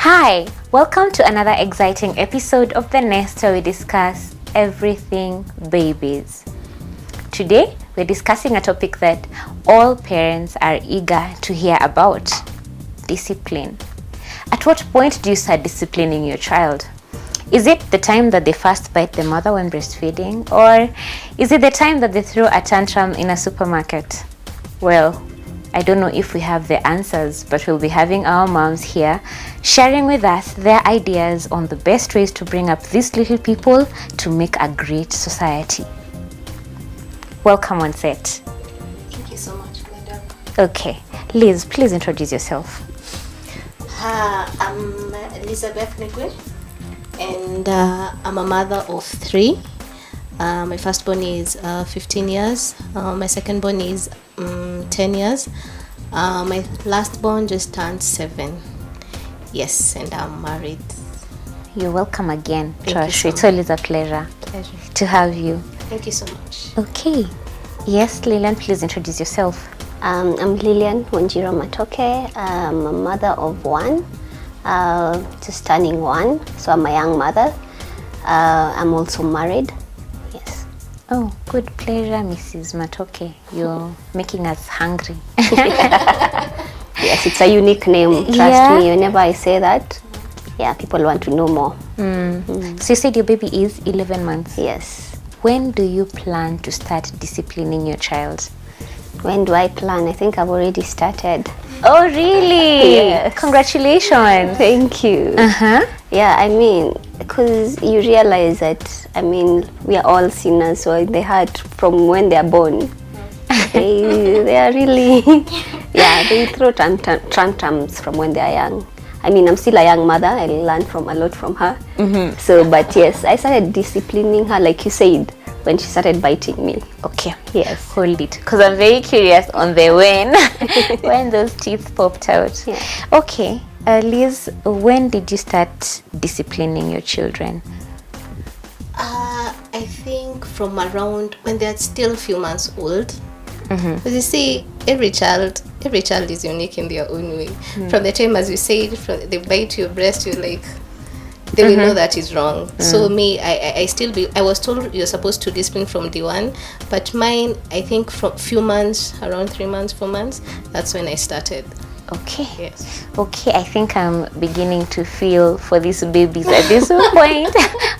Hi, welcome to another exciting episode of the Nest where we discuss everything babies. Today, we're discussing a topic that all parents are eager to hear about: discipline. At what point do you start disciplining your child? Is it the time that they first bite the mother when breastfeeding, or is it the time that they throw a tantrum in a supermarket? Well, I don't know if we have the answers, but we'll be having our moms here sharing with us their ideas on the best ways to bring up these little people to make a great society. Welcome on set. Thank you so much, madam. Okay, Liz, please introduce yourself. I'm Elizabeth Negwe, and I'm a mother of 3. My firstborn is 15 years. My secondborn is 10 years. My lastborn just turned 7. Yes, and I'm married. You're welcome again, Thank you Josh. so It's always a pleasure to have you. Thank you so much. Okay. Yes, Lilian, please introduce yourself. I'm Lilian Wanjiro Matoke. I'm a mother of 1, just turning 1, so I'm a young mother. I'm also married. Yes. Oh, good pleasure, Mrs. Matoke. You're making us hungry. Yes, it's a unique name. Trust me, whenever I say that, people want to know more. So you said your baby is 11 months. Yes. When do you plan to start disciplining your child? When do I plan? I think I've already started. Oh, really? Yes. Congratulations. Thank you. Yeah, I mean, because you realize that, we are all sinners, so in the heart, from when they are born, they are really, they throw tantrums from when they are young. I'm still a young mother. I learned a lot from her. So, but yes, I started disciplining her, like you said, when she started biting me. Okay. Yes. Hold it, because I'm very curious on the when those teeth popped out. Yeah. Okay. Liz, when did you start disciplining your children? I think from around when they're still a few months old. Because you see, every child is unique in their own way. From the time, as you said, they bite your breast, you're like, they will know that is wrong. So me, I was told you're supposed to discipline from day 1, but mine, I think from few months, around 3 months, 4 months, that's when I started. Okay. Yes. Okay, I think I'm beginning to feel for these babies at this point.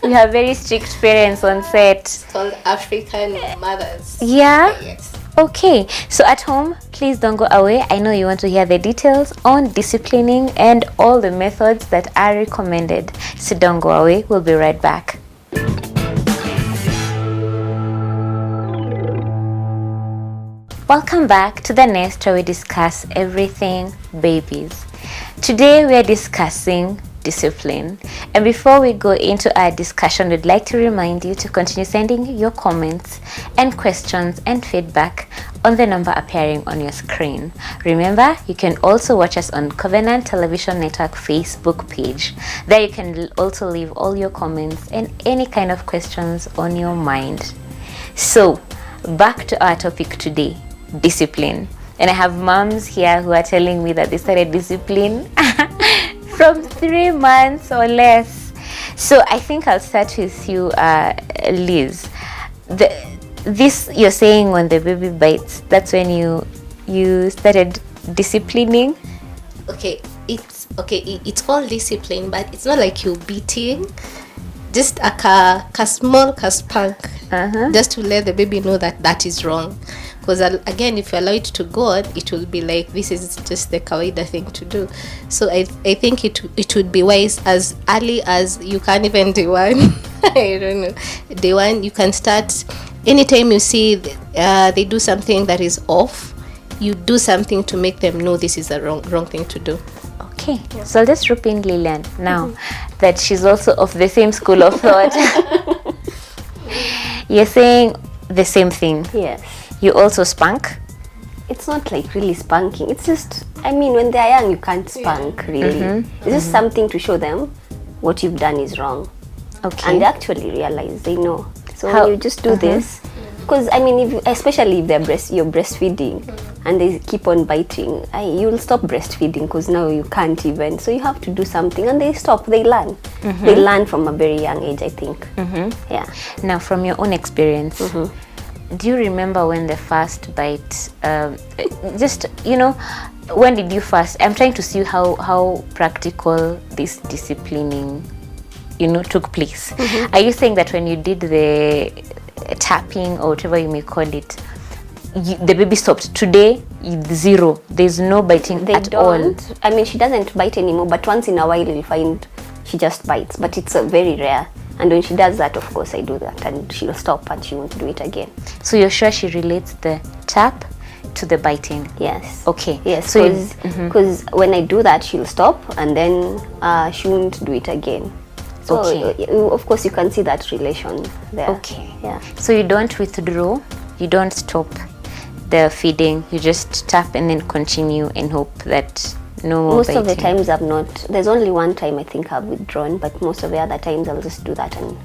We have very strict parents on set. It's called African mothers. Yeah? Yes. Okay, so at home, please don't go away. I know you want to hear the details on disciplining and all the methods that are recommended. So don't go away. We'll be right back. Welcome back to the Nest where we discuss everything babies. Today we are discussing discipline. And before we go into our discussion, we'd like to remind you to continue sending your comments and questions and feedback on the number appearing on your screen. Remember, you can also watch us on Covenant Television Network Facebook page. There you can also leave all your comments and any kind of questions on your mind. So, back to our topic today, discipline. And I have moms here who are telling me that they started discipline from 3 months or less. So I think I'll start with you, Liz. This you're saying when the baby bites, that's when you started disciplining? Okay, it's called discipline, but it's not like you're beating. Just a small spank, just to let the baby know that is wrong. Because again, if you allow it to go on, it will be like, this is just the kawaida thing to do. So I think it would be wise as early as you can, even day 1. I don't know. Day 1, you can start. Anytime you see they do something that is off, you do something to make them know this is the wrong thing to do. Okay, so I'll just rope in Lilian now that she's also of the same school of thought. You're saying the same thing. Yes. You also spank? It's not like really spanking. It's just, when they're young, you can't spank, really. It's just something to show them what you've done is wrong. Okay. And they actually realize, they know. So when you just do this, Because I mean, especially if you're breastfeeding and they keep on biting, you'll stop breastfeeding because now you can't even. So you have to do something, and they stop. They learn. They learn from a very young age, I think. Yeah. Now, from your own experience, do you remember when the first bite? Just when did you first? I'm trying to see how practical this disciplining, took place. Are you saying that when you did the tapping or whatever you may call it, the baby stopped? Today, zero. There's no biting at all. I mean, she doesn't bite anymore, but once in a while you'll find she just bites, but it's very rare. And when she does that, of course, I do that, and she'll stop and she won't do it again. So you're sure she relates the tap to the biting? Yes. Okay. Yes, because when I do that, she'll stop, and then she won't do it again. So, of course, you can see that relation there. Okay. Yeah. So you don't withdraw, you don't stop the feeding, you just tap and then continue and hope that no more Most biting. of the times I've not. There's only one time I think I've withdrawn, but most of the other times I'll just do that and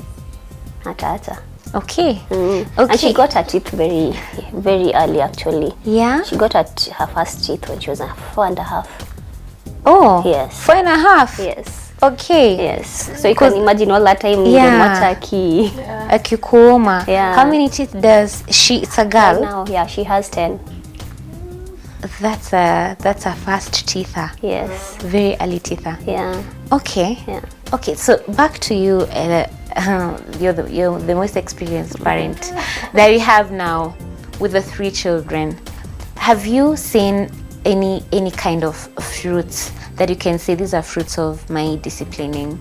ata. Okay. Okay. And she got her teeth very, very early, actually. Yeah? She got her first teeth when she was 4.5. Oh. Yes. 4.5? Yes. Okay. Yes. So you can imagine all that time akikuoma. Yeah. How many teeth does she? It's a girl. Right now, yeah, she has 10. That's a fast teether. Yes. Very early teether. Yeah. Okay. Yeah. Okay. So back to you. You're the most experienced parent that we have now with the 3 children. Have you seen any kind of fruits that you can say these are fruits of my disciplining?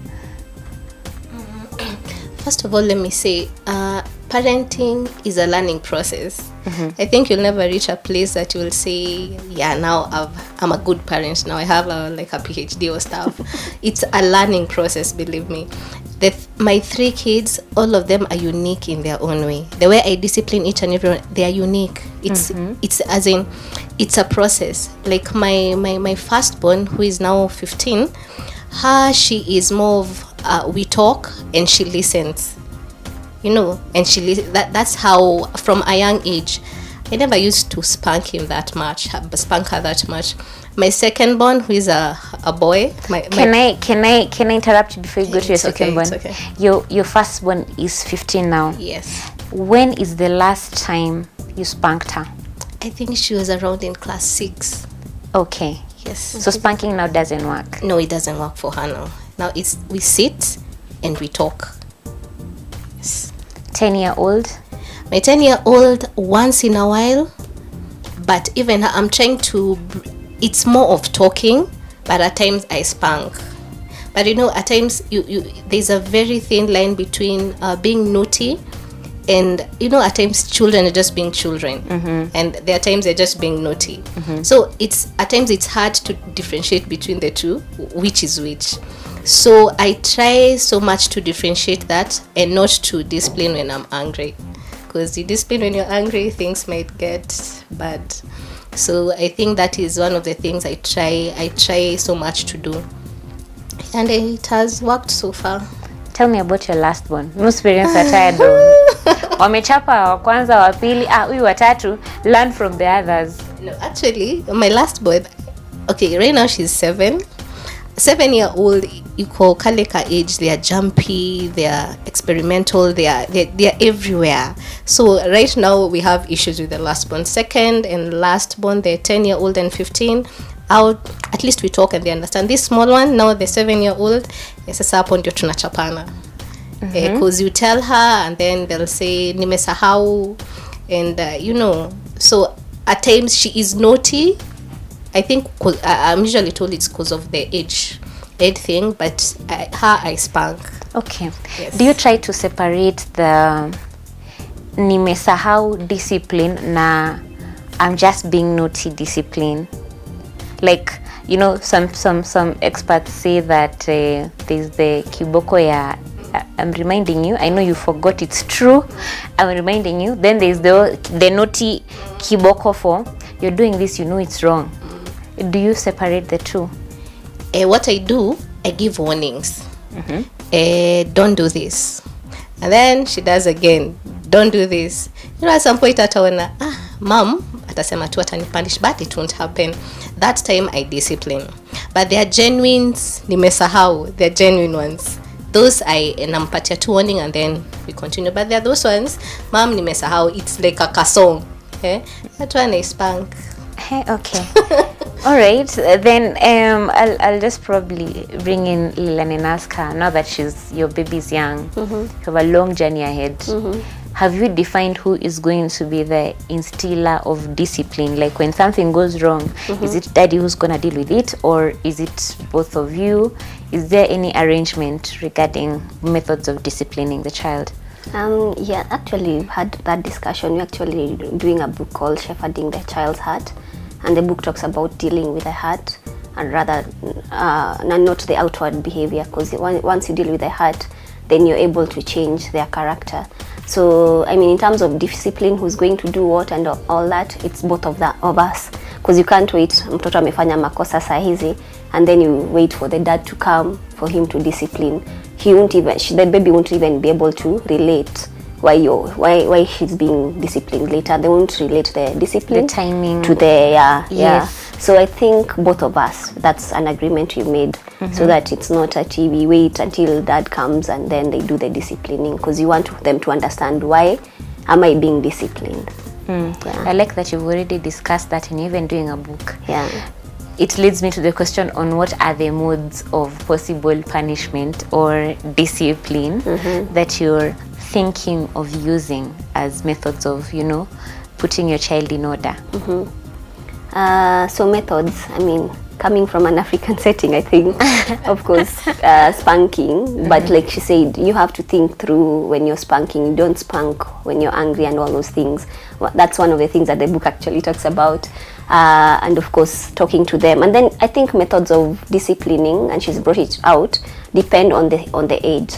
First of all, let me say, parenting is a learning process. I think you'll never reach a place that you will say, yeah, now I'm a good parent. Now I have a PhD or stuff. It's a learning process, believe me. My 3 kids, all of them are unique in their own way. The way I discipline each and every one, they are unique. It's as in, it's a process. Like my firstborn, who is now 15, she is more of we talk and she listens, and that's how from a young age. I never used to spank her that much. My second-born, who is a boy. Can I interrupt you before you go to your second-born? Okay. Your first-born is 15 now. Yes. When is the last time you spanked her? I think she was around in class 6. Okay. Yes. So spanking now doesn't work? No, it doesn't work for her now. Now we sit and we talk. Yes. 10-year-old? My 10-year-old, once in a while, but even I'm trying to, it's more of talking, but at times I spank. But at times there's a very thin line between being naughty and, at times children are just being children. And there are times they're just being naughty. So at times it's hard to differentiate between the two, which is which. So I try so much to differentiate that and not to discipline when I'm angry. Because you discipline when you're angry, things might get bad. So I think that is one of the things I try so much to do. And it has worked so far. Tell me about your last one. Most parents are tired of wamechapa wa kwanza, wa pili, huyu wa tatu, learn from the others. No, actually, my last boy, okay, right now she's 7. 7-year-old, you call Kaleka age, they are jumpy, they are experimental, they are everywhere. So right now we have issues with the last born. Second and last born, they're 10-year-old and 15. At least we talk and they understand. This small one, now the 7-year-old, sasa hapo ndio tunachapana. Because you tell her and then they'll say nimesahau, and so at times she is naughty. I think I'm usually told it's because of the age thing, but I spank. Okay. Yes. Do you try to separate the nimesahau discipline na I'm just being naughty discipline? Like, some experts say that there's the kiboko ya I'm reminding you, I know you forgot, it's true, I'm reminding you. Then there's the naughty kiboko for you're doing this, it's wrong. Do you separate the two? What I do, I give warnings. Don't do this. And then she does again. don't do this. At some point ataona, mom atasema tu atanipunish, but it won't happen. That time I discipline. But there are genuines, nimesahau, they're genuine ones. Those I nampatia tu warning and then we continue. But there are those ones, mom nimesahau, it's like a kasong. That one I spank. Okay. All right. Then I'll just probably bring in Lillian and ask her, now that your baby's young, you have a long journey ahead. Have you defined who is going to be the instiller of discipline? Like when something goes wrong, is it daddy who's going to deal with it, or is it both of you? Is there any arrangement regarding methods of disciplining the child? Yeah, actually we've had that discussion. We're actually doing a book called Shepherding the Child's Heart, and the book talks about dealing with the heart and rather not the outward behavior, because once you deal with the heart, then you're able to change their character. So I mean, in terms of discipline, who's going to do what and all that, it's both of us, because you can't wait mtoto amefanya makosa saa hizi and then you wait for the dad to come for him to discipline. The baby won't even be able to relate why she's being disciplined later. They won't relate the discipline, the timing to the yes. So I think both of us, that's an agreement we made, so that it's not a we wait until dad comes and then they do the disciplining, because you want them to understand, why am I being disciplined? Yeah. I like that you've already discussed that and even doing a book. Yeah. It leads me to the question on what are the modes of possible punishment or discipline that you're thinking of using as methods of, putting your child in order. So methods, I mean, coming from an African setting, I think, of course, spanking. But like she said, you have to think through when you're spanking. You don't spank when you're angry and all those things. That's one of the things that the book actually talks about. And of course, talking to them. And then I think methods of disciplining, and she's brought it out, depend on the age.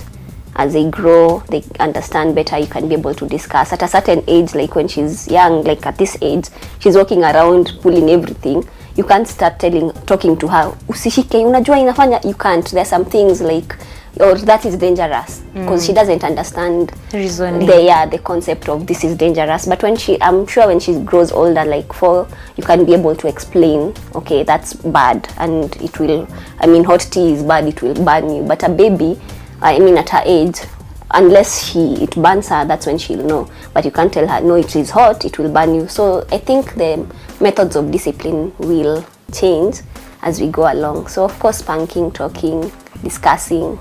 As they grow, they understand better, you can be able to discuss. At a certain age, like when she's young, like at this age, she's walking around pulling everything. You can't start talking to her, usishike, unajua inafanya, you can't. There's some things like, or that is dangerous, because she doesn't understand reasoning. The concept of this is dangerous. But I'm sure when she grows older, like 4, you can be able to explain, okay, that's bad, and it will, hot tea is bad, it will burn you. But a baby, at her age, unless it burns her, that's when she'll know. But you can't tell her, no, it is hot, it will burn you. So I think the methods of discipline will change as we go along. So of course, spanking, talking, discussing.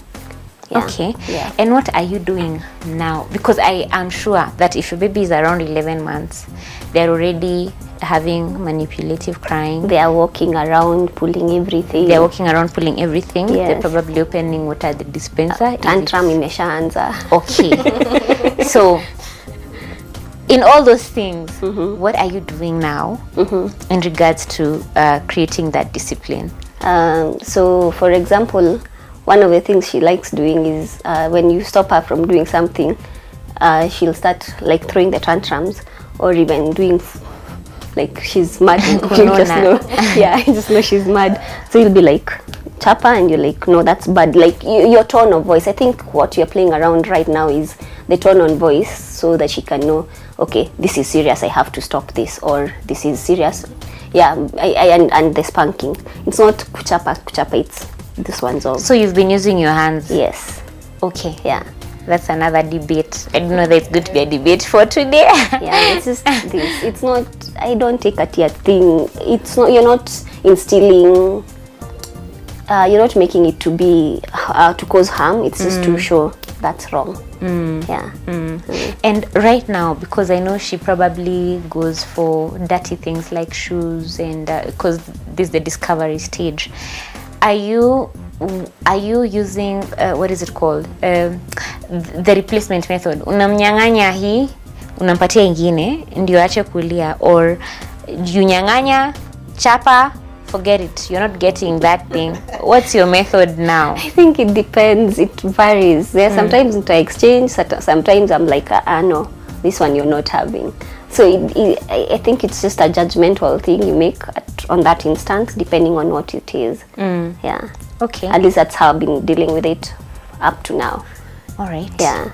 Yeah. Okay. Yeah. And what are you doing now? Because I am sure that if your baby is around 11 months, they're already having manipulative crying. They are walking around pulling everything. Yes. They're probably opening water at the dispenser. Tantrum imeshaanza. Okay. So in all those things, what are you doing now in regards to creating that discipline? So for example, one of the things she likes doing is when you stop her from doing something, she'll start like throwing the tantrums, or even doing like she's mad. You just know she's mad. So you'll be like, chapa, and you're like, no, that's bad. Like your tone of voice. I think what you're playing around right now is the tone of voice, so that she can know, okay, this is serious, I have to stop this, or this is serious. Yeah, and the spanking. It's not kuchapa, it's this one's all. So you've been using your hands? Yes. Okay. Yeah. That's another debate. I don't know that it's going to be a debate for today. Yeah, it's just this. It's not, I don't take a tear thing. It's not, you're not instilling, you're not making it to be, to cause harm. It's just to show that's wrong. Yeah. And right now, because I know she probably goes for dirty things like shoes, and because this is the discovery stage, are you using what is it called, the replacement method? Unamnyang'anya hii, unampatia ingine ndio ache kulia, or unyang'anya, chapa, forget it, you're not getting that thing. What's your method now? I think it depends, it varies. There sometimes I exchange, sometimes I'm like, no, this one you're not having. So I think it's just a judgmental thing you make on that instance, depending on what it is. Yeah. Okay. At least that's how I've been dealing with it up to now. All right. Yeah.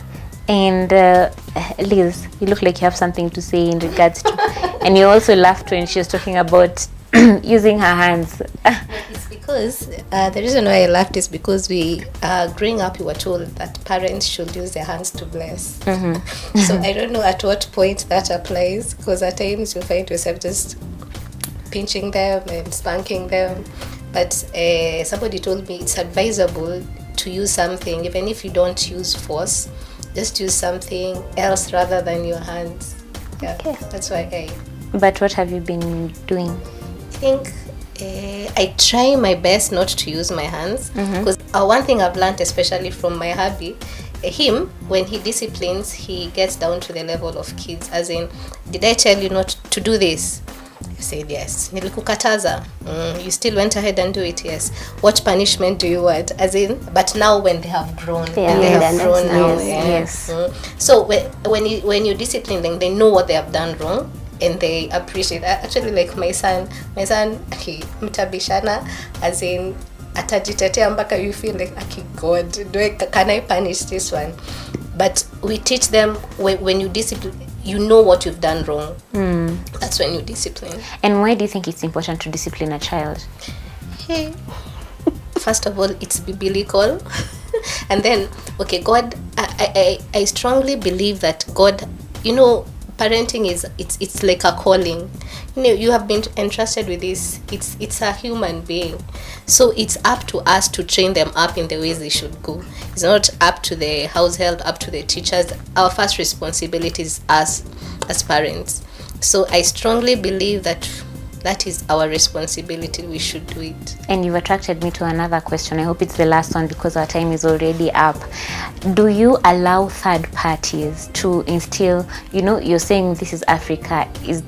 And Liz, you look like you have something to say in regards to, and you also laughed when she was talking about using her hands. It's because the reason why I laughed is because we growing up we were told that parents should use their hands to bless. So I don't know at what point that applies, because at times you find yourself just pinching them and spanking them. But somebody told me it's advisable to use something, even if you don't use force, just use something else rather than your hands. Yeah, okay. That's why But what have you been doing? I think I try my best not to use my hands, because one thing I've learned, especially from my hubby, him, when he disciplines, he gets down to the level of kids, as in, did I tell you not to do this? I said yes. Nilikukataza. You still went ahead and do it. Yes. What punishment do you want? As in, but now when they have grown, Yes. So when you discipline them, they know what they have done wrong, and they appreciate. Actually, like my son, he mtabishana, as in atajitetea mpaka you feel like, okay, God, can I punish this one? But we teach them when you discipline, you know what you've done wrong. That's when you discipline. And why do you think it's important to discipline a child? Hey, first of all, it's biblical. And then, okay, God, I strongly believe that God, parenting it's like a calling. You have been entrusted with this. It's a human being, so it's up to us to train them up in the ways they should go. It's not up to the household, up to the teachers. Our first responsibility is us as parents. So I strongly believe that is our responsibility. We should do it. And you've attracted me to another question. I hope it's the last one, because our time is already up. Do you allow third parties to instill, you're saying this is Africa. Is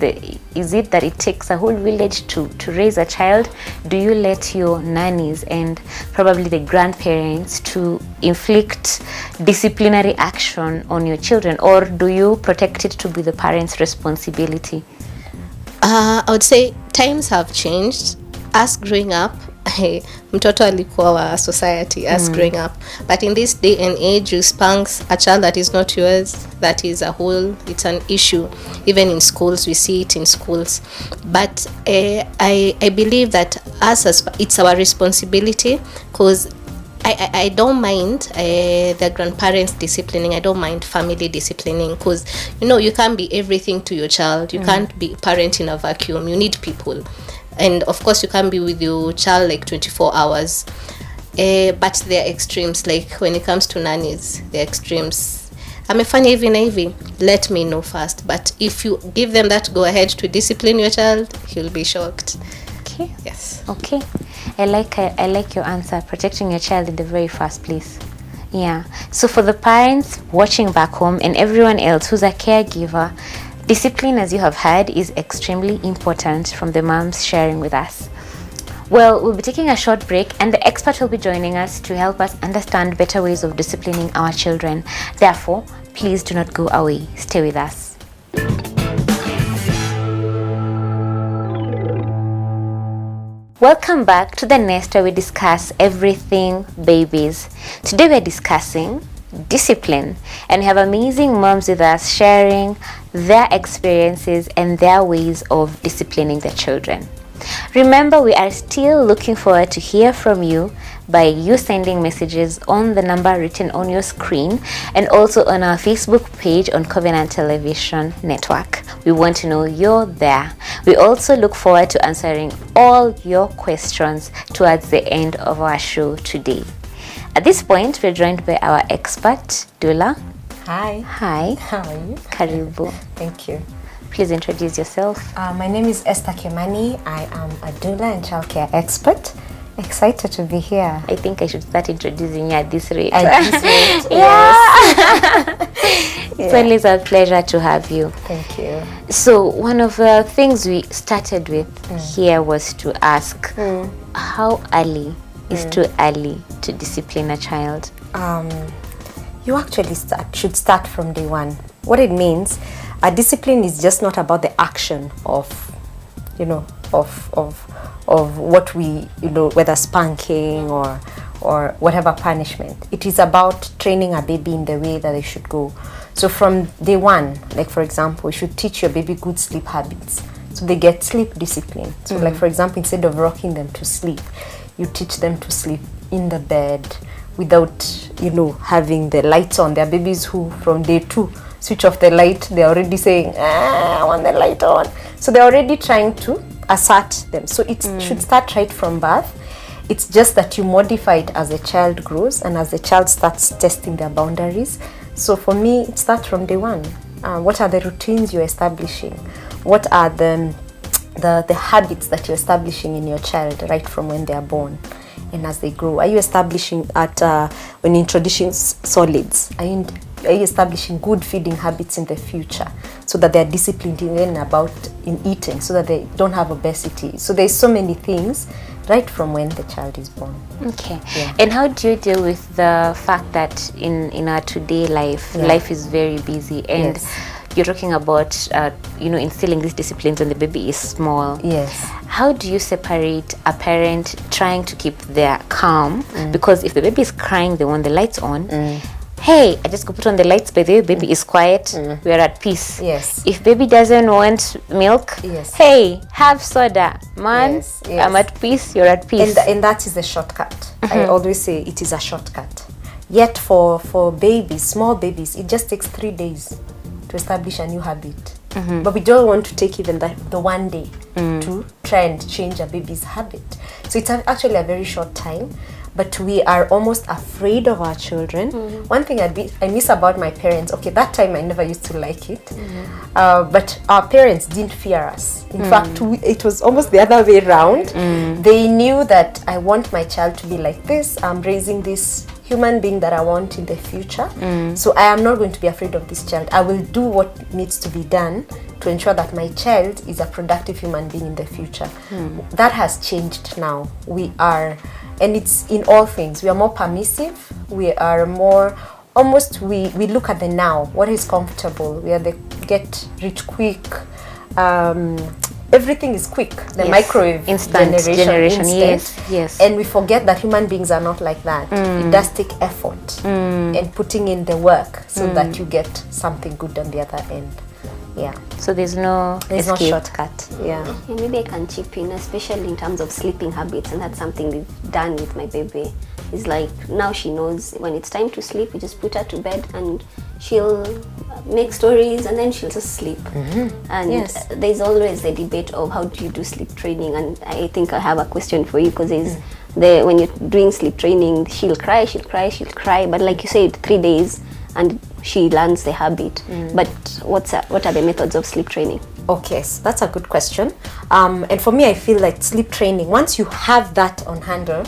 it that it takes a whole village to raise a child? Do you let your nannies and probably the grandparents to inflict disciplinary action on your children? Or do you protect it to be the parents' responsibility? I would say times have changed. Us growing up, mtoto alikuwa wa society, us growing up. But in this day and age, you spank a child that is not yours, that is it's an issue. Even in schools, we see it in schools. But I believe that it's our responsibility, because I don't mind the grandparents disciplining. I don't mind family disciplining, because you can't be everything to your child. You can't be parent in a vacuum. You need people, and of course you can't be with your child like 24 hours. But there are extremes. Like when it comes to nannies, there are extremes. Amefanya hivi na hivi, let me know first. But if you give them that go ahead to discipline your child, he'll be shocked. Okay. Yes. Okay. I like your answer, protecting your child in the very first place. Yeah. So for the parents watching back home and everyone else who's a caregiver, discipline, as you have heard, is extremely important from the moms sharing with us. Well, we'll be taking a short break, and the expert will be joining us to help us understand better ways of disciplining our children. Therefore, please do not go away. Stay with us. Welcome back to the nest, where we discuss everything babies. Today we're discussing discipline, and we have amazing moms with us sharing their experiences and their ways of disciplining their children. Remember, we are still looking forward to hear from you by you sending messages on the number written on your screen, and also on our Facebook page on Covenant Television Network. We want to know you're there. We also look forward to answering all your questions towards the end of our show today. At this point, we're joined by our expert, Dula. Hi. Hi. How are you? Karibu. Thank you. Please introduce yourself. My name is Esther Kimani. I am a doula and childcare expert. Excited to be here. I think I should start introducing you at this rate. At this rate, yes. It's always a pleasure to have you. Thank you. So one of the things we started with here was to ask, how early is too early to discipline a child? You actually should start from day one. What it means, a discipline is just not about the action of what we, whether spanking or or whatever punishment. It is about training a baby in the way that they should go. So from day one, like for example, you should teach your baby good sleep habits. So they get sleep discipline. So like for example, instead of rocking them to sleep, you teach them to sleep in the bed without, having the lights on. There are babies who from day 2 switch off the light. They're already saying, I want the light on. So they're already trying to assert them. So it should start right from birth. It's just that you modify it as the child grows and as the child starts testing their boundaries. So for me, it starts from day one. What are the routines you're establishing? What are the habits that you're establishing in your child right from when they are born and as they grow? Are you establishing when introducing solids? Are you establishing good feeding habits in the future so that they're disciplined in eating, so that they don't have obesity? So there's so many things right from when the child is born. Okay. Yeah. And how do you deal with the fact that in our today life, life is very busy, and you're talking about instilling these disciplines when the baby is small? Yes. How do you separate a parent trying to keep their calm, because if the baby is crying, they want the lights on. Hey, I just go put on the lights, by the way, baby is quiet, we are at peace. Yes. If baby doesn't want milk, Yes. hey, have soda. Man, Yes, yes. I'm at peace, you're at peace. And that is a shortcut. I always say it is a shortcut. Yet for babies, small babies, it just takes 3 days to establish a new habit. But we don't want to take even the 1 day to try and change a baby's habit. So it's actually a very short time. But we are almost afraid of our children. One thing I miss about my parents, okay, that time I never used to like it, but our parents didn't fear us. In fact, it was almost the other way around. They knew that I want my child to be like this. I'm raising this human being that I want in the future. So I am not going to be afraid of this child. I will do what needs to be done to ensure that my child is a productive human being in the future. That has changed now. And it's in all things. We are more permissive. We are more, we look at the now. What is comfortable? We are the get rich quick. Everything is quick. The microwave instant generation. Yes. And we forget that human beings are not like that. It does take effort and putting in the work so that you get something good on the other end. Yeah. So there's no shortcut. Yeah. And maybe I can chip in, especially in terms of sleeping habits, and that's something we've done with my baby. It's like now she knows when it's time to sleep, we just put her to bed and she'll make stories and then she'll just sleep. And there's always the debate of how do you do sleep training, and I think I have a question for you, because when you're doing sleep training, she'll cry, but like you said, 3 days and she learns the habit. But what are the methods of sleep training? Okay, so that's a good question. And for me, I feel like sleep training, once you have that on handle,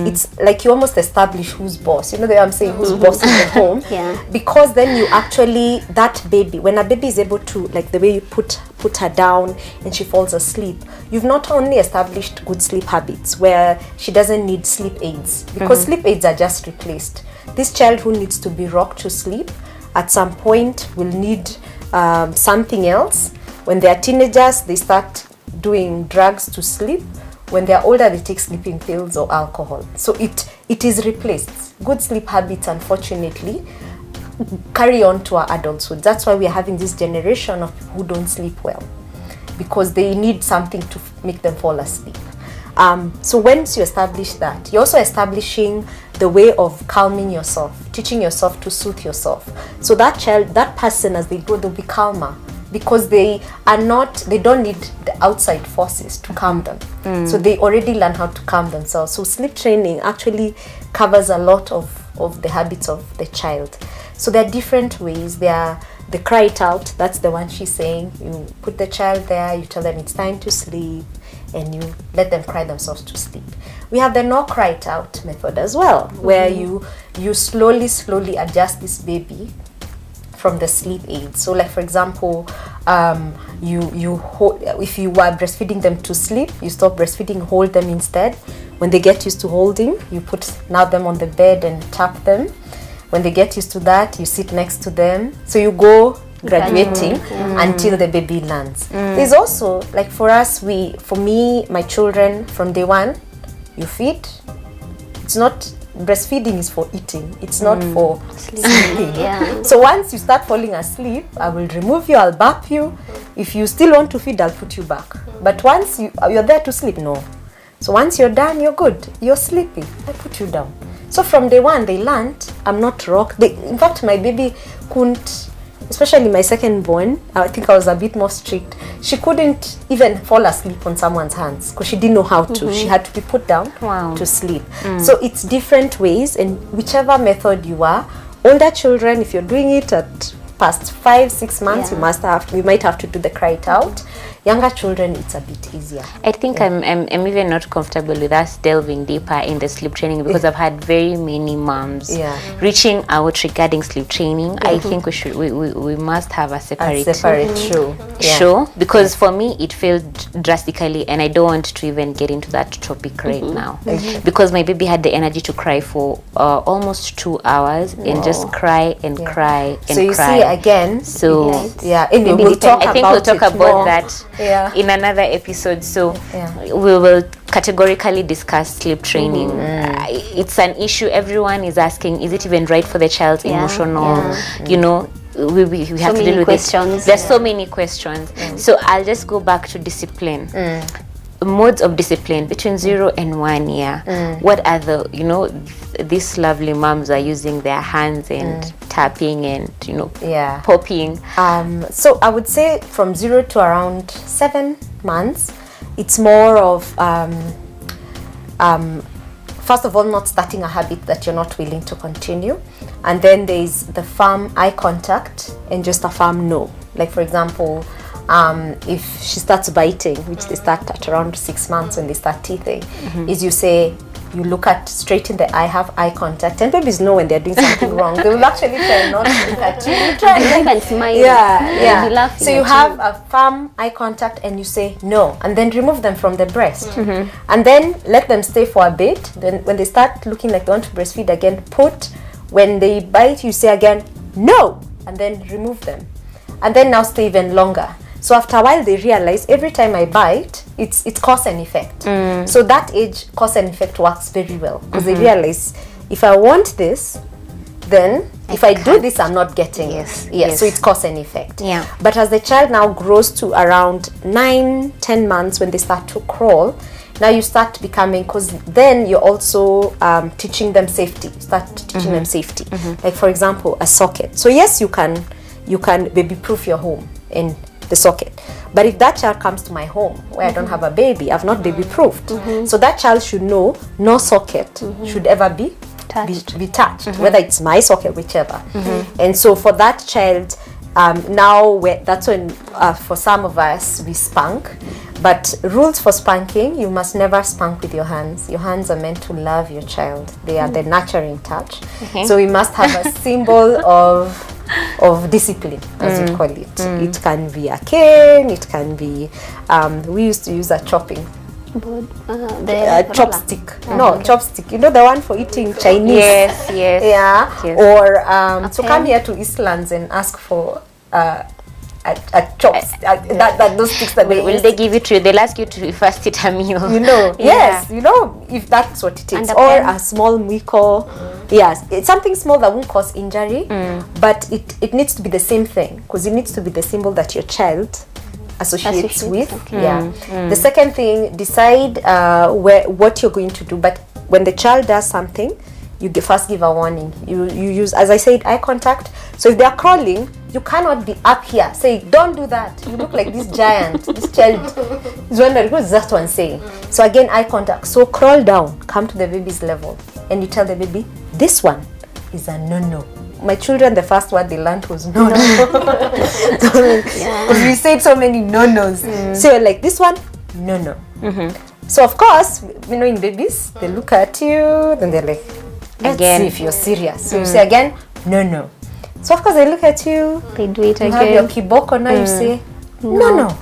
it's like you almost establish who's boss. You know the way I'm saying, who's boss in the home? Because then you actually, that baby, when a baby is able to, like the way you put her down and she falls asleep, you've not only established good sleep habits where she doesn't need sleep aids, because sleep aids are just replaced. This child who needs to be rocked to sleep at some point will need something else. When they are teenagers, they start doing drugs to sleep. When they are older, they take sleeping pills or alcohol. So it is replaced. Good sleep habits, unfortunately, carry on to our adulthood. That's why we are having this generation of people who don't sleep well, because they need something to make them fall asleep. So once you establish that, you're also establishing the way of calming yourself, teaching yourself to soothe yourself. So that child, that person, as they grow, they'll be calmer, because they don't need the outside forces to calm them. So they already learn how to calm themselves. So sleep training actually covers a lot of the habits of the child. So there are different ways. There are the cry it out, that's the one she's saying. You put the child there, you tell them it's time to sleep, and you let them cry themselves to sleep. We have the no cry it out method as well, where you slowly adjust this baby from the sleep aid. So like for example, if you were breastfeeding them to sleep, you stop breastfeeding, hold them instead. When they get used to holding, you put now them on the bed and tap them. When they get used to that, you sit next to them. So you go graduating until the baby lands. There's also, like for me, my children, from day one, you feed. It's not breastfeeding is for eating. It's not for sleeping. Yeah. So once you start falling asleep, I will remove you, I'll burp you. If you still want to feed, I'll put you back. But once you're there to sleep, no. So once you're done, you're good. You're sleepy, I put you down. So from day one, they learned I'm not rocked. In fact, my baby couldn't, especially my second born, I think I was a bit more strict. She couldn't even fall asleep on someone's hands because she didn't know how to. She had to be put down to sleep. So it's different ways, and whichever method you are, older children, if you're doing it at past 5-6 months, you might have to do the cry it out. Younger children, it's a bit easier. I think I'm even not comfortable with us delving deeper in the sleep training because I've had very many moms reaching out regarding sleep training. I think we must have a separate show because for me it failed drastically, and I don't want to even get into that topic right now because my baby had the energy to cry for almost 2 hours and just cry and cry and so you cry. See again. So and we'll talk about that in another episode. So we will categorically discuss sleep training. It's an issue everyone is asking, is it even right for the child's emotional you know, we have to deal with questions. There's so many questions. So I'll just go back to discipline. Modes of discipline between 0 and 1 year. What are the, you know, these lovely moms are using their hands and tapping and, you know, popping. So I would say from 0 to around 7 months, it's more of first of all, not starting a habit that you're not willing to continue, and then there's the firm eye contact and just a firm no. Like for example, if she starts biting, which they start at around 6 months when they start teething, is you say, you look at straight in the eye, have eye contact, and babies know when they're doing something wrong. They will actually try not to look at you. You try and smile. So you have a firm eye contact and you say no, and then remove them from the breast, and then let them stay for a bit. Then when they start looking like they want to breastfeed again, when they bite, you say again no, and then remove them, and then now stay even longer. So after a while, they realize every time I bite, it's cause and effect. So that age, cause and effect works very well because they realize if I want this, then if I do this, I'm not getting it. So it's cause and effect. But as the child now grows to around 9-10 months, when they start to crawl, now you start becoming, because then you're also teaching them safety. Start teaching them safety. Like for example, a socket. So yes, you can baby-proof your home in the socket, but if that child comes to my home where I don't have a baby, I've not baby proofed, so that child should know no socket should ever be touched, whether it's my socket, whichever. And so for that child, now that's when for some of us we spank. But rules for spanking: you must never spank with your hands. Your hands are meant to love your child. They are the nurturing touch. So we must have a symbol of discipline, as you call it. It can be a cane, it can be we used to use a chopping board, chopstick. Chopstick, you know, the one for eating Chinese. Or to come here to Eastlands and ask for a chops, those sticks that will they give it to you? They'll ask you to first eat a meal. You know, you know, if that's what it is. Or a small mwiko. Yes, it's something small that won't cause injury, but it needs to be the same thing, because it needs to be the symbol that your child associates with. The second thing, decide what you're going to do, but when the child does something, you first give a warning. You use, as I said, eye contact. So if they are crawling, you cannot be up here saying, don't do that. You look like this giant. This child is wondering, what is that one saying? So again, eye contact. So crawl down, come to the baby's level, and you tell the baby, this one is a no-no. My children, the first word they learned was no-no. Because we said so many no-nos. So you're like, this one, no-no. So of course, you know, in babies, they look at you, then they're like, let's see if you're serious. So you say again, no. So of course they look at you, they do it again. You have your kiboko, now you say, no.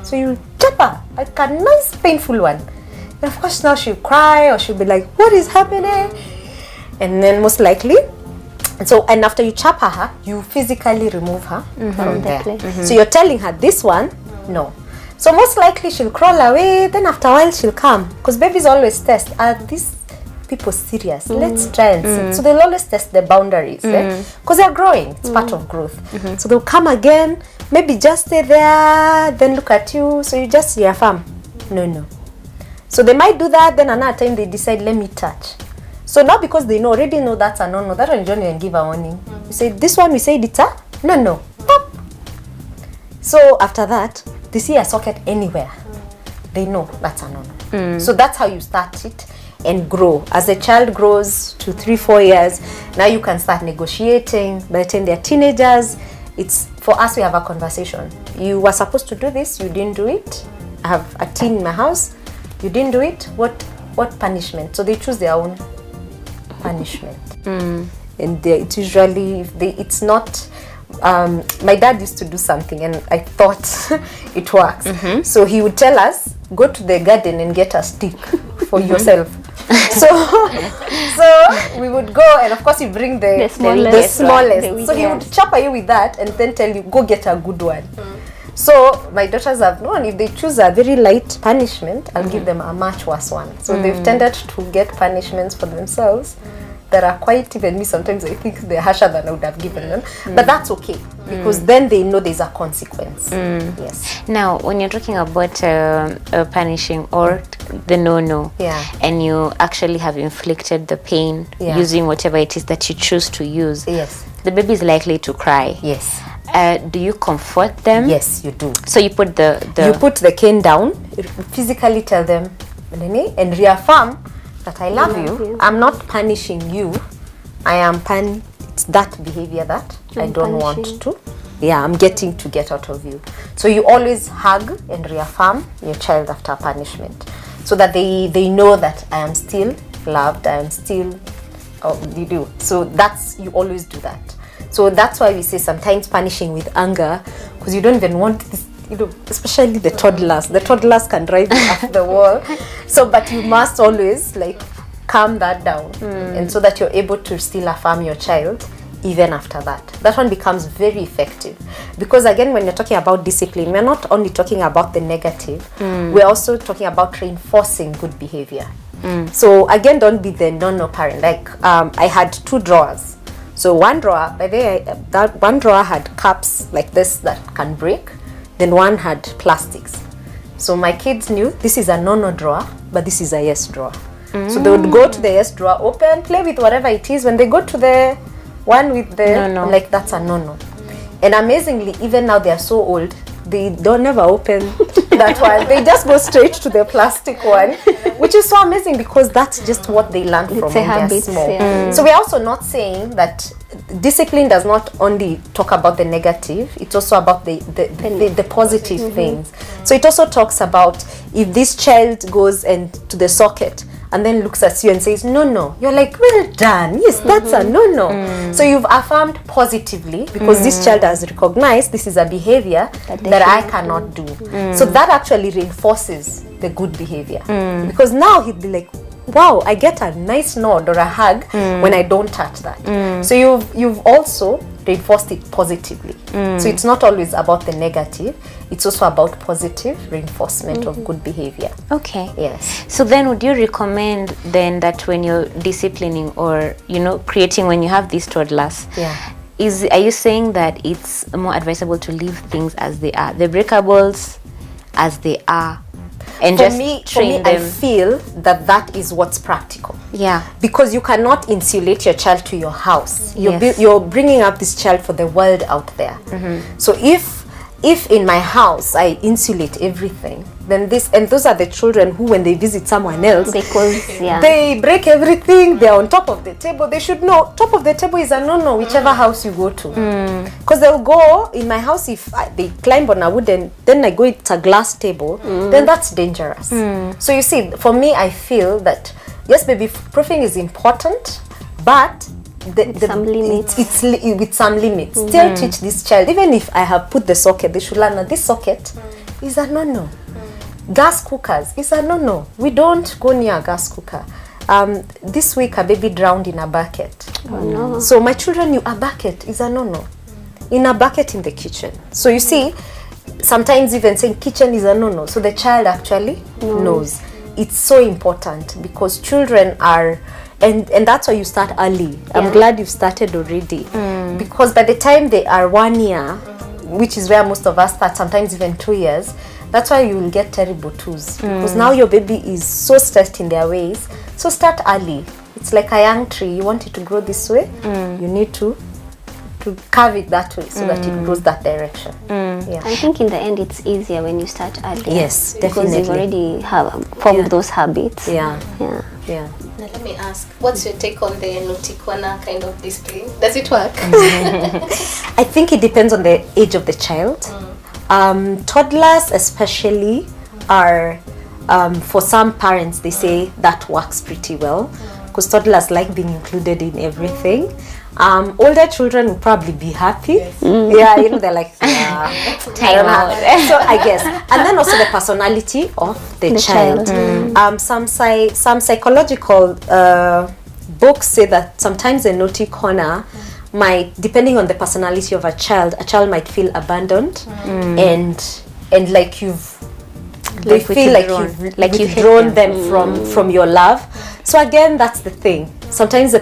So you chop her, like a nice painful one. And of course now she'll cry, or she'll be like, what is happening? And then most likely, and after you chop her, you physically remove her from there. So you're telling her, this one, no. So most likely she'll crawl away, then after a while she'll come. Because babies always test, people serious. Let's try and see. So they'll always test the boundaries, because they're growing. It's part of growth. So they'll come again, maybe just stay there, then look at you. So you just reaffirm, no. So they might do that, then another time they decide, let me touch. So now because they already know that's a no, that one you don't even give a warning. You say, this one we say it's a no. Pop. So after that, they see a socket anywhere. They know that's a no. So that's how you start it and grow. As the child grows to 3-4 years, now you can start negotiating. By the time they're teenagers, it's for us, we have a conversation. You were supposed to do this, you didn't do it. I have a teen in my house, you didn't do it. What punishment? So they choose their own punishment. And it's usually, it's not, my dad used to do something and I thought it works. So he would tell us, go to the garden and get a stick for yourself. So we would go, and of course you bring the smallest. So he would chopper you with that and then tell you, go get a good one. So my daughters have known, if they choose a very light punishment, I'll give them a much worse one. So they've tended to get punishments for themselves that are quite, even me sometimes I think they're harsher than I would have given them. But that's okay, because then they know there's a consequence. Yes. Now, when you're talking about punishing or the no, and you actually have inflicted the pain using whatever it is that you choose to use, the baby is likely to cry. Yes. Do you comfort them? Yes, you do. So you put you put the cane down, physically tell them, and reaffirm that I love you. I'm not punishing you. I am it's that behavior that I don't want to. Yeah, I'm getting to get out of you. So you always hug and reaffirm your child after punishment, so that they know that I am still loved. I am still. You do. So you always do that. So that's why we say sometimes punishing with anger, because you don't even want this, especially the toddlers. The toddlers can drive you off the wall. So, but you must always calm that down, and so that you're able to still affirm your child even after that. That one becomes very effective, because again, when you're talking about discipline, we're not only talking about the negative, we're also talking about reinforcing good behavior. So again, don't be the no parent. I had 2 drawers. So one drawer, by the way, that one drawer had cups like this that can break. Then one had plastics. So my kids knew this is a no drawer, but this is a yes drawer. So they would go to the yes drawer, open, play with whatever it is. When they go to the one with the no. That's a no. And amazingly, even now they are so old, they don't never open that one. They just go straight to the plastic one, which is so amazing, because that's just what they learn from when they're small. So we're also not saying that discipline does not only talk about the negative, it's also about the positive things. So it also talks about if this child goes to the socket and then looks at you and says no, you're like, well done, yes, that's a no. So you've affirmed positively, because this child has recognized this is a behavior that I cannot do. So that actually reinforces the good behavior, because now he'd be like, wow, I get a nice nod or a hug when I don't touch that. So you've also reinforced it positively. So it's not always about the negative, it's also about positive reinforcement of good behavior. Okay. Yes. So then would you recommend then that when you're disciplining or creating, when you have these toddlers, are you saying that it's more advisable to leave things as they are, the breakables as they are, and for just me, train them? I feel that is what's practical. Yeah. Because you cannot insulate your child to your house. Yes. You're bringing up this child for the world out there. So if in my house I insulate everything, then those are the children who, when they visit someone else, they break everything. They're on top of the table. They should know top of the table is a no, whichever house you go to. Because they'll go in my house, if they climb on a wooden, then I go, it's a glass table, then that's dangerous. So you see, for me, I feel that yes, baby proofing is important, but with some limits. Still teach this child, even if I have put the socket, they should learn that this socket is a no. Gas cookers is a no. We don't go near a gas cooker. This week a baby drowned in a bucket. So my children knew a bucket is a no. In a bucket in the kitchen. So you see, sometimes even saying kitchen is a no. So the child actually knows. it's so important because children are, and that's why you start early. I'm glad you've started already, because by the time they are 1 year, which is where most of us start, sometimes even 2 years, that's why you will get terrible twos, because now your baby is so stressed in their ways. So start early. It's like a young tree. You want it to grow this way, you need to carve it that way so that it grows that direction. Yeah. I think in the end it's easier when you start early. Yes, because definitely. you've already have formed those habits. Yeah. Yeah. Yeah. Now let me ask, what's your take on the naughty corner kind of discipline? Does it work? I think it depends on the age of the child. Toddlers especially are, for some parents, they say that works pretty well because toddlers like being included in everything. Older children will probably be happy. Yeah, you know, they're like, Time out. So I guess. And then also the personality of the child. Some psychological books say that sometimes a naughty corner might, depending on the personality of a child might feel abandoned and like they feel like you've withdrawn them from your love. So again, that's the thing. Sometimes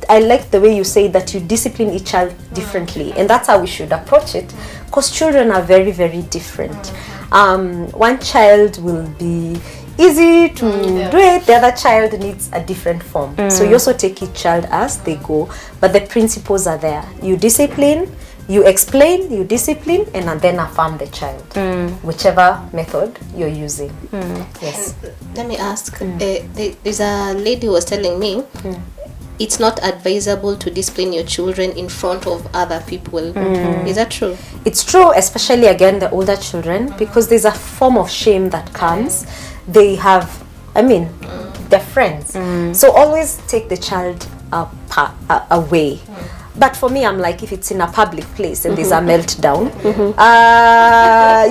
I like the way you say that you discipline each child differently, and that's how we should approach it, because children are very, very different. One child will be easy to do it, the other child needs a different form. So you also take each child as they go, but the principles are there. You discipline, you explain, you discipline, and then affirm the child, whichever method you're using. Yes. Let me ask, there's a lady who was telling me it's not advisable to discipline your children in front of other people. Is that true? It's true, especially again the older children, because there's a form of shame that comes. They have, they're friends. So always take the child away. But for me, I'm like, if it's in a public place and there's a meltdown,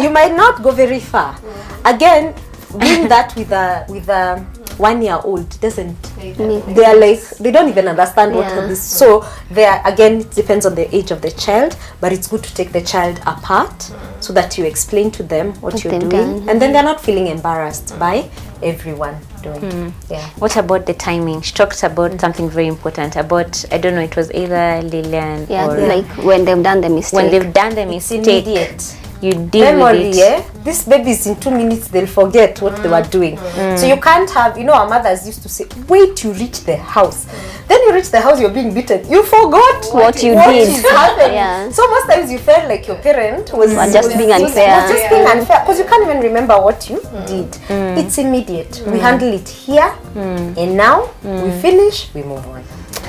you might not go very far. Again, doing that with a 1-year-old doesn't. They are like, they don't even understand what this. So there again, it depends on the age of the child, but it's good to take the child apart so that you explain to them what you're doing, and then they're not feeling embarrassed by everyone doing. Yeah. What about the timing? She talked about something very important about, I don't know, it was either Lillian or like when they've done the mistake. when they've done the mistake, immediate. you deal Memory, with it. This baby's in 2 minutes, they'll forget what they were doing. So you can't have, our mothers used to say, wait till you reach the house. Then you reach the house, you're being beaten. You forgot what you what did. is happening. So most times you felt like your parent was just being unfair. Was just being unfair because you can't even remember what you did. It's immediate. We handle it here and now. We finish, we move on.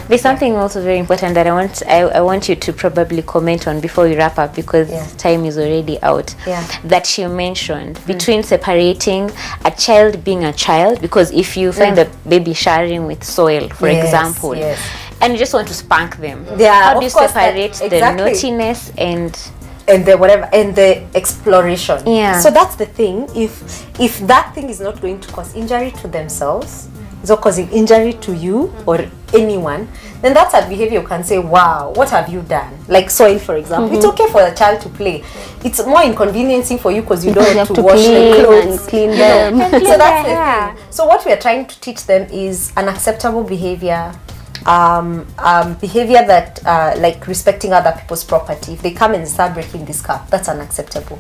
There's something also very important that I want you to probably comment on before we wrap up, because time is already out. That she mentioned between separating a child being a child, because if you find the baby showering with soil, for example, and you just want to spank them, how do you separate the naughtiness and the whatever and the exploration? So that's the thing. If that thing is not going to cause injury to themselves, it's not causing injury to you or anyone, then that's a behavior you can say, wow, what have you done? Like soil, for example. It's okay for a child to play. It's more inconveniencing for you because you don't have to wash the clothes and clean them. So that's the thing. So what we are trying to teach them is an acceptable behavior, behavior that like respecting other people's property. If they come and start breaking this cup, that's unacceptable.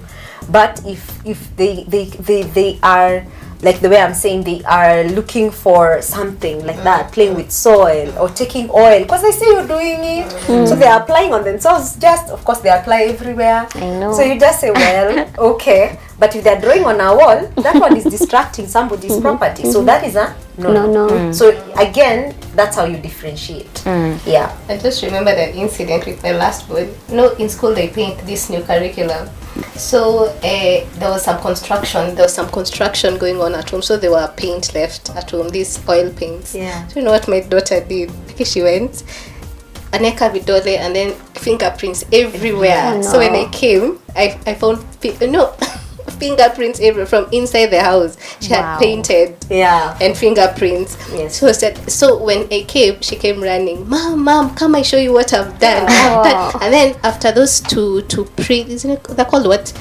But if they are, like the way I'm saying, they are looking for something like that, playing with soil or taking oil because they see you doing it, so they are applying on themselves. Just, of course, they apply everywhere. I know. So you just say, well, okay. But if they're drawing on a wall, that one is distracting somebody's property. So that is a no. So again, that's how you differentiate. Yeah. I just remembered an incident with my last boy. In school they paint this new curriculum. So there was some construction going on at home. So there were paint left at home, these oil paints. Yeah. So you know what my daughter did? She went, aneka vidole, and then fingerprints everywhere. So when I came, I found fingerprints everywhere from inside the house. She had painted and fingerprints. So when I came, she came running, mom, come I show you what I've done. And then after those two prints, isn't it, they're called what?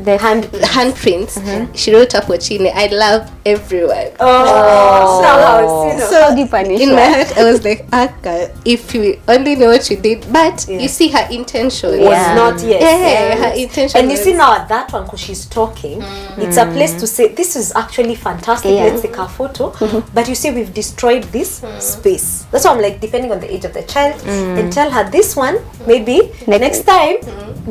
the handprints. She wrote up Wachine, I love everyone. So how do you punish In my her? heart, I was like, Aka, if you only know what you did. But you see, her intention was Yeah. not yet. Yeah, her intention. And you was- see now at that one, because she's talking, it's a place to say, this is actually fantastic, Yeah. let's take a photo. But you see, we've destroyed this space. That's why I'm like, depending on the age of the child, and tell her this one, maybe next time,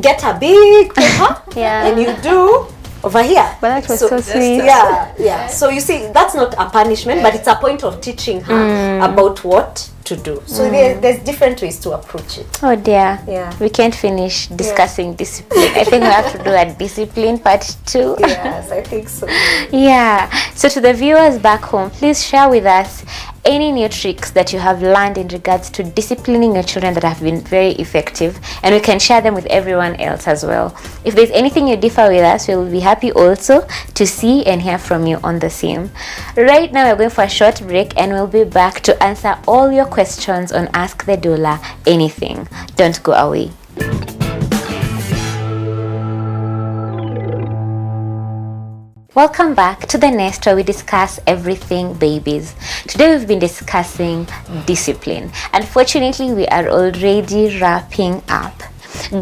get a big paper, Yeah. and you do over here. But that was so sweet. Yeah. So you see, that's not a punishment, but it's a point of teaching her about what to do. So there's different ways to approach it. Oh dear. Yeah. We can't finish discussing discipline. I think we have to do a discipline part 2. Yes, I think so. Yeah. So to the viewers back home, please share with us any new tricks that you have learned in regards to disciplining your children that have been very effective, and we can share them with everyone else as well. If there's anything you differ with us, we will be happy also to see and hear from you on the same. Right now we're going for a short break, and we'll be back to answer all your questions on Ask the Doula Anything. Don't go away. Welcome back to The Nest, where we discuss everything babies. Today we've been discussing discipline. Unfortunately, we are already wrapping up.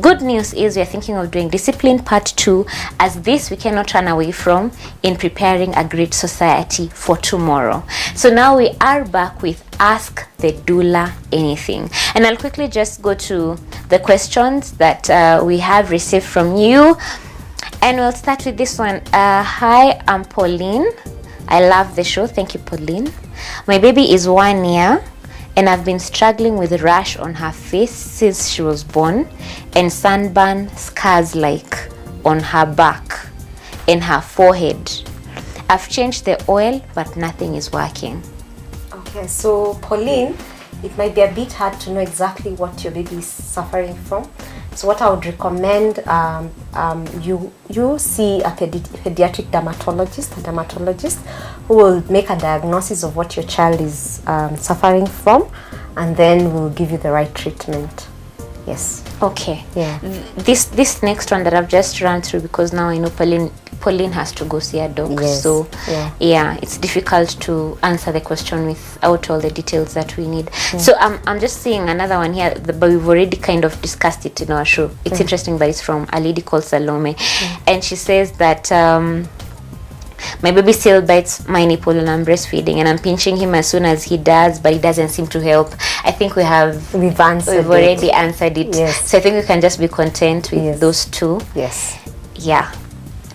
Good news is we are thinking of doing discipline part 2, as this we cannot run away from in preparing a great society for tomorrow. So now we are back with Ask the Doula Anything. And I'll quickly just go to the questions that we have received from you. And we'll start with this one. Hi, I'm Pauline. I love the show. Thank you, Pauline. My baby is 1 year, and I've been struggling with a rash on her face since she was born, and sunburn scars like on her back and her forehead. I've changed the oil, but nothing is working. Okay, so Pauline, it might be a bit hard to know exactly what your baby is suffering from. So what I would recommend, you see a pediatric dermatologist who will make a diagnosis of what your child is suffering from, and then will give you the right treatment. Yes. Okay. Yeah. This next one that I've just run through, because now I know Pauline has to go see a doc. Yes. So Yeah. it's difficult to answer the question without all the details that we need. So I'm just seeing another one here, but we've already kind of discussed it in our show. It's interesting, but it's from a lady called Salome, and she says that my baby still bites my nipple when I'm breastfeeding, and I'm pinching him as soon as he does, but it doesn't seem to help. I think we've already answered it. Yes. So I think we can just be content with those two. Yes. Yeah.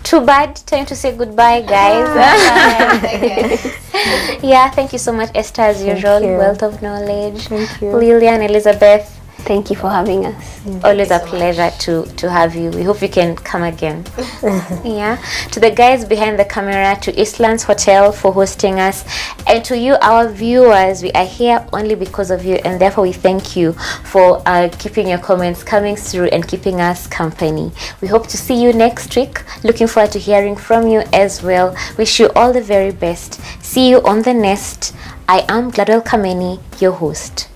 Too bad. Time to say goodbye, guys. Yeah, thank you so much, Esther, as usual. you. Wealth of knowledge. Thank you. Lillian, Elizabeth, Thank you for having us. always a pleasure to have you. We hope you can come again. Yeah. To the guys behind the camera, to Eastlands Hotel for hosting us, and to you, our viewers, we are here only because of you, and therefore we thank you for keeping your comments coming through and keeping us company. We hope to see you next week. Looking forward to hearing from you as well. Wish you all the very best. See you on The Nest. I am Gladwell Kameni, your host.